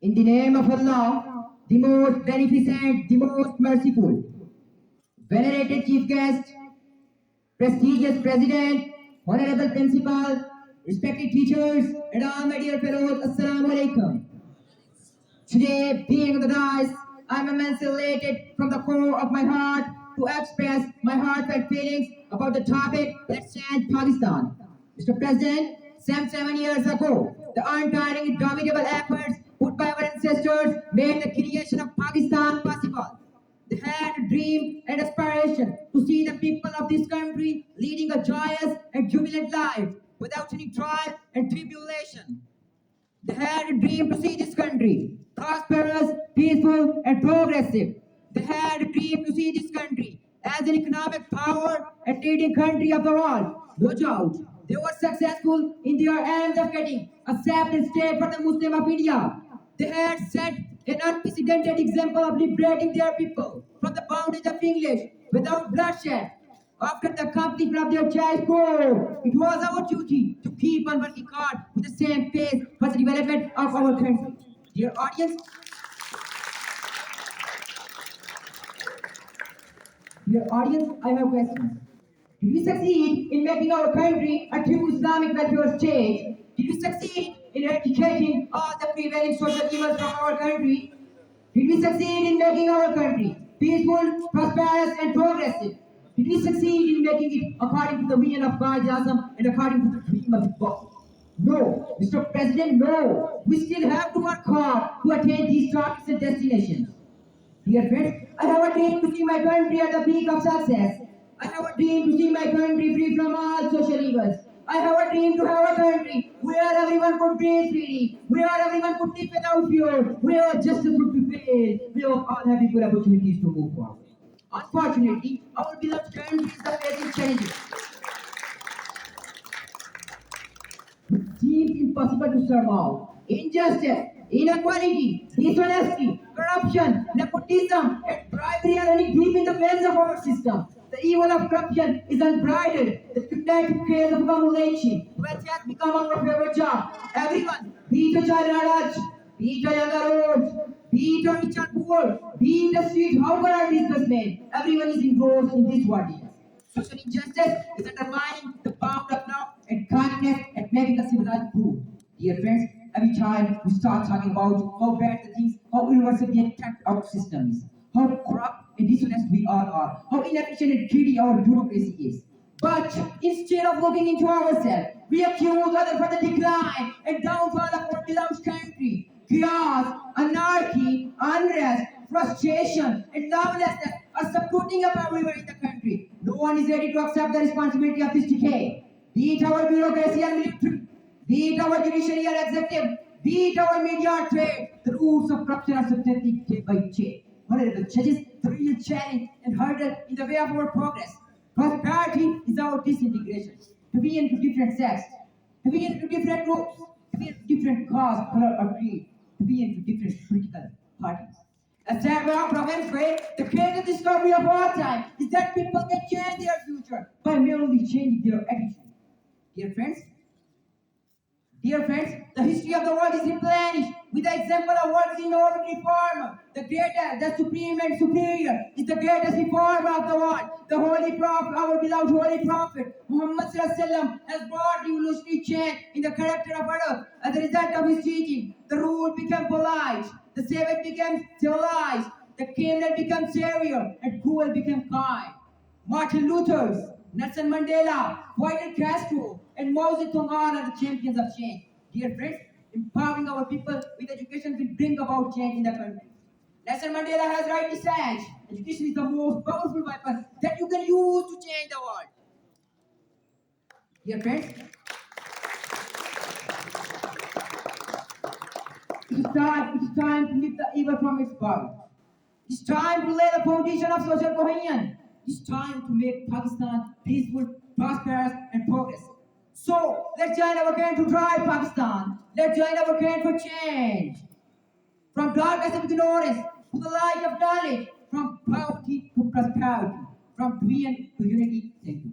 In the name of Allah, the most beneficent, the most merciful, venerated chief guest, prestigious president, honorable principal, respected teachers, and all my dear fellows, Assalamu alaikum. Today, being on the dais, I'm immensely elated from the core of my heart to express my heartfelt feelings about the topic that changed Pakistan. Mr. President, 7 years ago, the untiring, indomitable efforts put by our ancestors made the creation of Pakistan possible. They had a dream and aspiration to see the people of this country leading a joyous and jubilant life without any trial and tribulation. They had a dream to see this country prosperous, peaceful, and progressive. They had a dream to see this country as an economic power and leading country of the world. No doubt, they were successful in their aims of getting a separate state for the Muslim of India. They had set an unprecedented example of liberating their people from the bondage of English without bloodshed. After the accomplishment of their cherished goal, it was our duty to keep on working hard with the same pace for the development of our country. Dear audience, I have questions. Did we succeed in making our country a true Islamic welfare state? Did we succeed in eradicating all the prevailing social evils from our country? Did we succeed in making our country peaceful, prosperous, and progressive? Did we succeed in making it according to the vision of Qaid Azam and according to the dream of his boss? No, Mr. President, no. We still have to work hard to attain these targets and destinations. Dear friends, I have a dream to see my country at the peak of success. I have a dream to see my country free from all social evils. I have a dream to have a country where everyone could breathe freely, where everyone could live without fear, where justice would be fair, where all have equal opportunities to move forward. Unfortunately, our beloved country is facing challenges. It seems impossible to surmount. Injustice, inequality, dishonesty, corruption, nepotism, and bribery are running deep in the veins of our system. The evil of corruption is unbridled. The cumulative case of accumulation, wealth has become our favorite job. Everyone, be it a child in a lodge, be it a younger road, be it a rich and poor, be it a street hawker or businessman, everyone is engrossed in this vortex. Social injustice is undermining the bound of love and kindness and making us civilized proof. Dear friends, every time we start talking about how bad the things, how irreversibly attacked our system is, how corrupt and dishonest we all are, how inefficient and greedy our bureaucracy is. But instead of looking into ourselves, we accuse others for the decline and downfall of our beloved country. Chaos, anarchy, unrest, frustration, and lawlessness are supporting up everywhere in the country. No one is ready to accept the responsibility of this decay. Be it our bureaucracy and military, be it our judiciary or executive, be it our media or trade, the roots of corruption are substantially day by day. Honorable judges, the real challenge and hurdle in the way of our progress. Prosperity is our disintegration. To be into different sects, to be into different groups, to be into different cause, color, or creed, to be into different political parties. As Sir Province way, the greatest discovery of all time is that people can change their future by merely changing their attitude. Dear friends, the history of the world is replenished with the example of what is known reformer. The greatest, the supreme and superior is the greatest reformer of the world. The Holy Prophet, our beloved Holy Prophet, Muhammad Sallallahu has brought revolutionary change in the character of Arab. As a result of his teaching, the ruled became polite, the savage became civilized, the criminal became savior, and cruel became kind. Martin Luther, Nelson Mandela, Fidel Castro, and Mao Zedong are the champions of change. Dear friends, empowering our people with education will bring about change in the country. Nelson Mandela has rightly said, education is the most powerful weapon that you can use to change the world. Dear friends, it is time to lift the evil from its power. It's time to lay the foundation of social cohesion. It's time to make Pakistan peaceful, prosperous, and progressive. So, let's join our hand to drive Pakistan. Let's join our hand for change. From darkness of ignorance to the light of knowledge, from poverty to prosperity, from division to unity. Thank you.